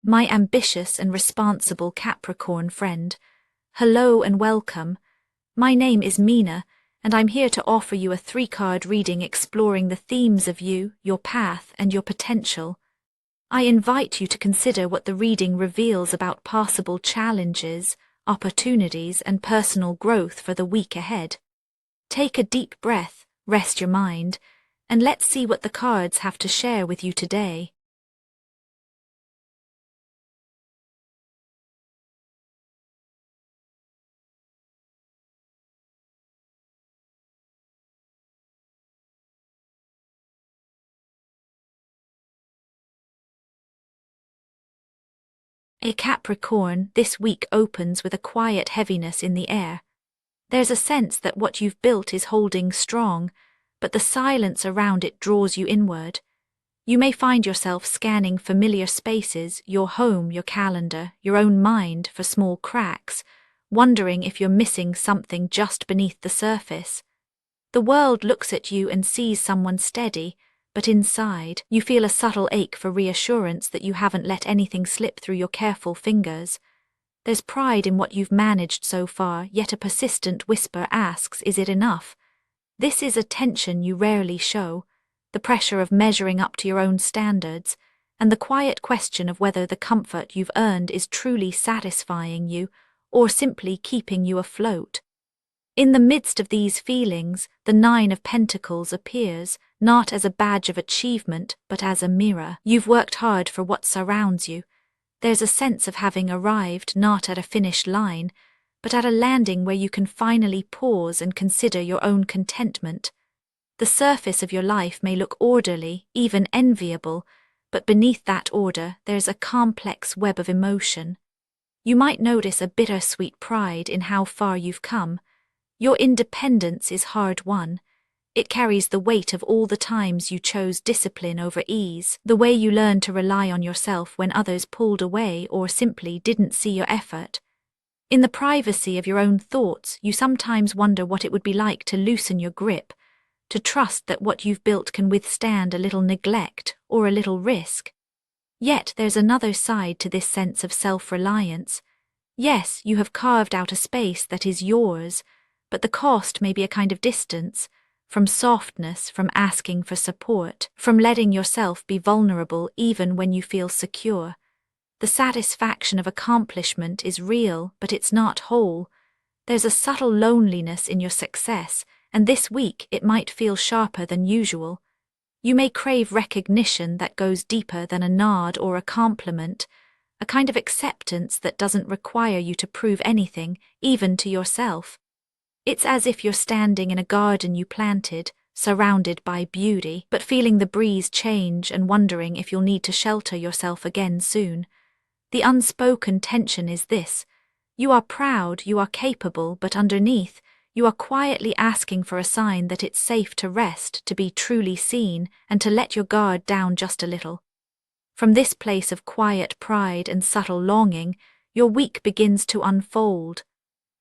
My ambitious and responsible Capricorn friend. Hello and welcome. My name is Mina, and I'm here to offer you a 3-card reading exploring the themes of you, your path, and your potential. I invite you to consider what the reading reveals about possible challenges, opportunities, and personal growth for the week ahead. Take a deep breath, rest your mind, and let's see what the cards have to share with you today. A Capricorn, this week opens with a quiet heaviness in the air. There's a sense that what you've built is holding strong, but the silence around it draws you inward. You may find yourself scanning familiar spaces, your home, your calendar, your own mind for small cracks, wondering if you're missing something just beneath the surface. The world looks at you and sees someone steady, but inside, you feel a subtle ache for reassurance that you haven't let anything slip through your careful fingers. There's pride in what you've managed so far, yet a persistent whisper asks, is it enough? This is a tension you rarely show, the pressure of measuring up to your own standards, and the quiet question of whether the comfort you've earned is truly satisfying you or simply keeping you afloat. In the midst of these feelings, the 9 of Pentacles appears, not as a badge of achievement, but as a mirror. You've worked hard for what surrounds you. There's a sense of having arrived not at a finish line, but at a landing where you can finally pause and consider your own contentment. The surface of your life may look orderly, even enviable, but beneath that order there's a complex web of emotion. You might notice a bittersweet pride in how far you've come. Your independence is hard-won. It carries the weight of all the times you chose discipline over ease, the way you learned to rely on yourself when others pulled away or simply didn't see your effort. In the privacy of your own thoughts, you sometimes wonder what it would be like to loosen your grip, to trust that what you've built can withstand a little neglect or a little risk. Yet there's another side to this sense of self-reliance. Yes, you have carved out a space that is yours, but the cost may be a kind of distance, from softness, from asking for support, from letting yourself be vulnerable even when you feel secure. The satisfaction of accomplishment is real, but it's not whole. There's a subtle loneliness in your success, and this week it might feel sharper than usual. You may crave recognition that goes deeper than a nod or a compliment, a kind of acceptance that doesn't require you to prove anything, even to yourself. It's as if you're standing in a garden you planted, surrounded by beauty, but feeling the breeze change and wondering if you'll need to shelter yourself again soon. The unspoken tension is this: you are proud, you are capable, but underneath, you are quietly asking for a sign that it's safe to rest, to be truly seen, and to let your guard down just a little. From this place of quiet pride and subtle longing, your week begins to unfold.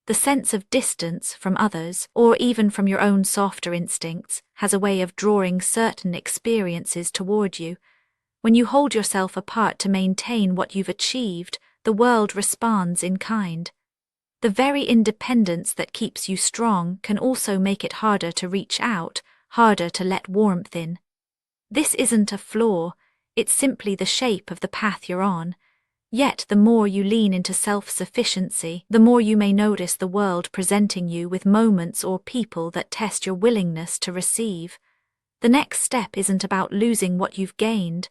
The sense of distance from others, or even from your own softer instincts, has a way of drawing certain experiences toward you. When you hold yourself apart to maintain what you've achieved, the world responds in kind. The very independence that keeps you strong can also make it harder to reach out, harder to let warmth in. This isn't a flaw, it's simply the shape of the path you're on. Yet the more you lean into self-sufficiency, the more you may notice the world presenting you with moments or people that test your willingness to receive. The next step isn't about losing what you've gained,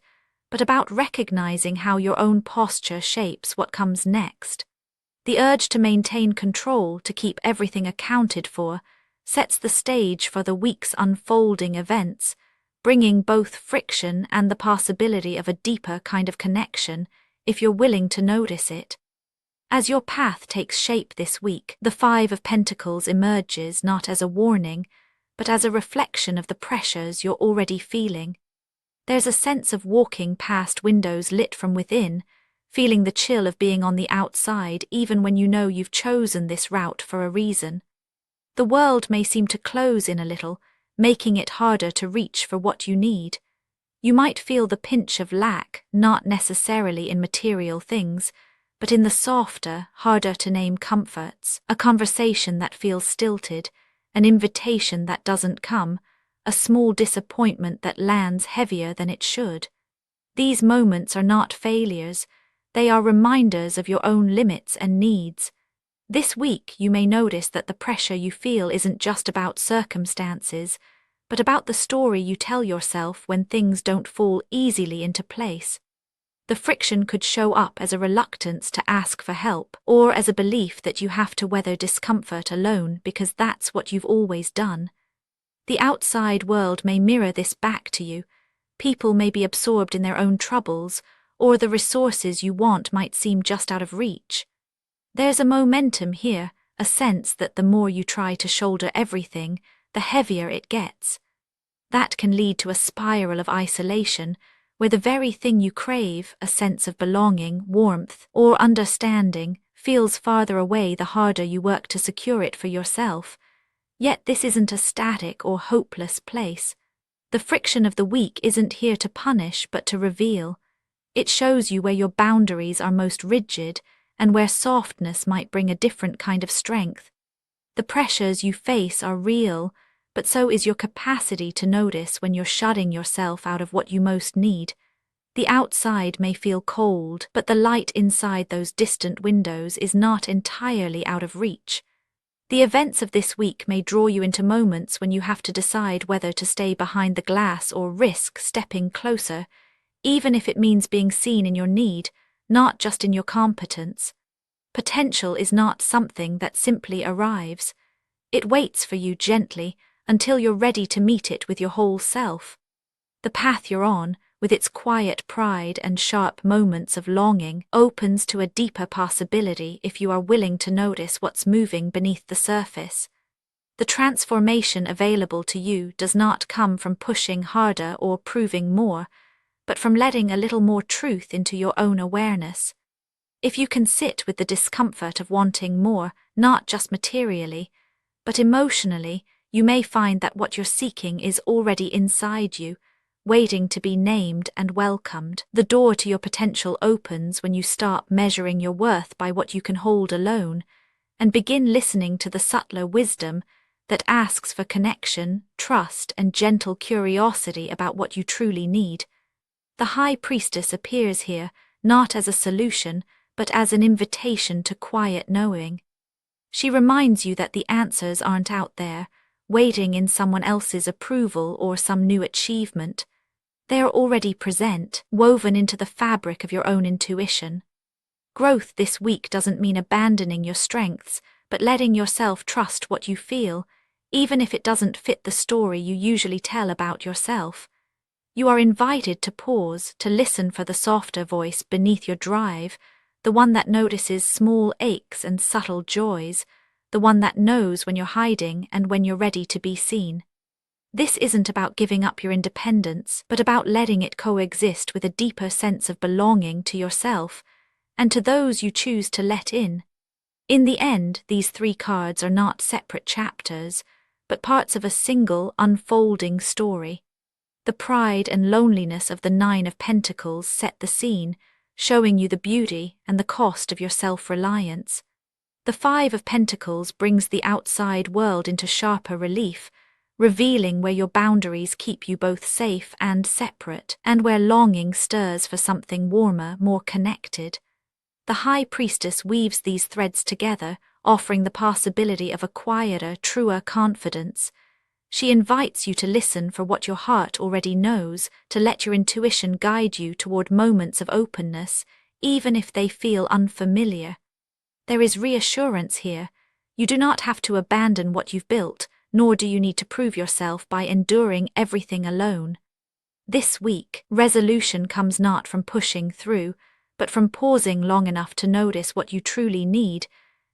but about recognizing how your own posture shapes what comes next. The urge to maintain control, to keep everything accounted for, sets the stage for the week's unfolding events, bringing both friction and the possibility of a deeper kind of connection, if you're willing to notice it. As your path takes shape this week, the 5 of Pentacles emerges not as a warning, but as a reflection of the pressures you're already feeling. There's a sense of walking past windows lit from within, feeling the chill of being on the outside even when you know you've chosen this route for a reason. The world may seem to close in a little, making it harder to reach for what you need. You might feel the pinch of lack, not necessarily in material things, but in the softer, harder-to-name comforts, a conversation that feels stilted, an invitation that doesn't come, a small disappointment that lands heavier than it should. These moments are not failures, they are reminders of your own limits and needs. This week you may notice that the pressure you feel isn't just about circumstances, but about the story you tell yourself when things don't fall easily into place. The friction could show up as a reluctance to ask for help, or as a belief that you have to weather discomfort alone because that's what you've always done. The outside world may mirror this back to you. People may be absorbed in their own troubles, or the resources you want might seem just out of reach. There's a momentum here, a sense that the more you try to shoulder everything, the heavier it gets. That can lead to a spiral of isolation, where the very thing you crave, a sense of belonging, warmth, or understanding, feels farther away the harder you work to secure it for yourself. Yet this isn't a static or hopeless place. The friction of the week isn't here to punish but to reveal. It shows you where your boundaries are most rigid and where softness might bring a different kind of strength. The pressures you face are real, but so is your capacity to notice when you're shutting yourself out of what you most need. The outside may feel cold, but the light inside those distant windows is not entirely out of reach. The events of this week may draw you into moments when you have to decide whether to stay behind the glass or risk stepping closer, even if it means being seen in your need, not just in your competence. Potential is not something that simply arrives. It waits for you gently until you're ready to meet it with your whole self. The path you're on, with its quiet pride and sharp moments of longing, opens to a deeper possibility if you are willing to notice what's moving beneath the surface. The transformation available to you does not come from pushing harder or proving more, but from letting a little more truth into your own awareness. If you can sit with the discomfort of wanting more, not just materially, but emotionally, you may find that what you're seeking is already inside you, waiting to be named and welcomed. The door to your potential opens when you start measuring your worth by what you can hold alone, and begin listening to the subtler wisdom that asks for connection, trust, and gentle curiosity about what you truly need. The High Priestess appears here, not as a solution, but as an invitation to quiet knowing. She reminds you that the answers aren't out there, waiting in someone else's approval or some new achievement. They are already present, woven into the fabric of your own intuition. Growth this week doesn't mean abandoning your strengths, but letting yourself trust what you feel, even if it doesn't fit the story you usually tell about yourself. You are invited to pause, to listen for the softer voice beneath your drive, the one that notices small aches and subtle joys, the one that knows when you're hiding and when you're ready to be seen. This isn't about giving up your independence, but about letting it coexist with a deeper sense of belonging to yourself and to those you choose to let in. In the end, these 3 cards are not separate chapters, but parts of a single, unfolding story. The pride and loneliness of the 9 of Pentacles set the scene, showing you the beauty and the cost of your self-reliance. The 5 of Pentacles brings the outside world into sharper relief, revealing where your boundaries keep you both safe and separate, and where longing stirs for something warmer, more connected. The High Priestess weaves these threads together, offering the possibility of a quieter, truer confidence. She invites you to listen for what your heart already knows, to let your intuition guide you toward moments of openness, even if they feel unfamiliar. There is reassurance here. You do not have to abandon what you've built, nor do you need to prove yourself by enduring everything alone. This week, resolution comes not from pushing through, but from pausing long enough to notice what you truly need,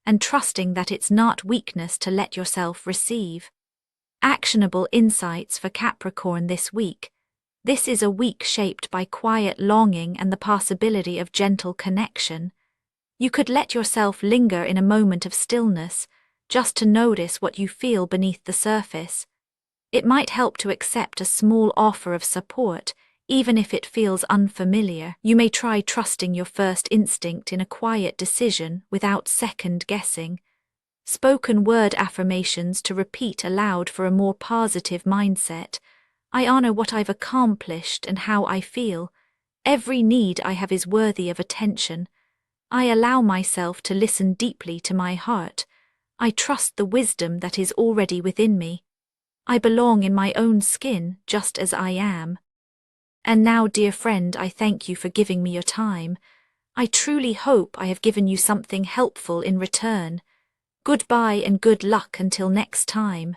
and trusting that it's not weakness to let yourself receive. Actionable insights for Capricorn this week. This is a week shaped by quiet longing and the possibility of gentle connection. You could let yourself linger in a moment of stillness, just to notice what you feel beneath the surface. It might help to accept a small offer of support, Even if it feels unfamiliar, you may try trusting your first instinct in a quiet decision without second guessing. Spoken word affirmations to repeat aloud for a more positive mindset. I honor what I've accomplished and how I feel. Every need I have is worthy of attention. I allow myself to listen deeply to my heart. I trust the wisdom that is already within me. I belong in my own skin just as I am. And now, dear friend, I thank you for giving me your time. I truly hope I have given you something helpful in return. Goodbye and good luck until next time.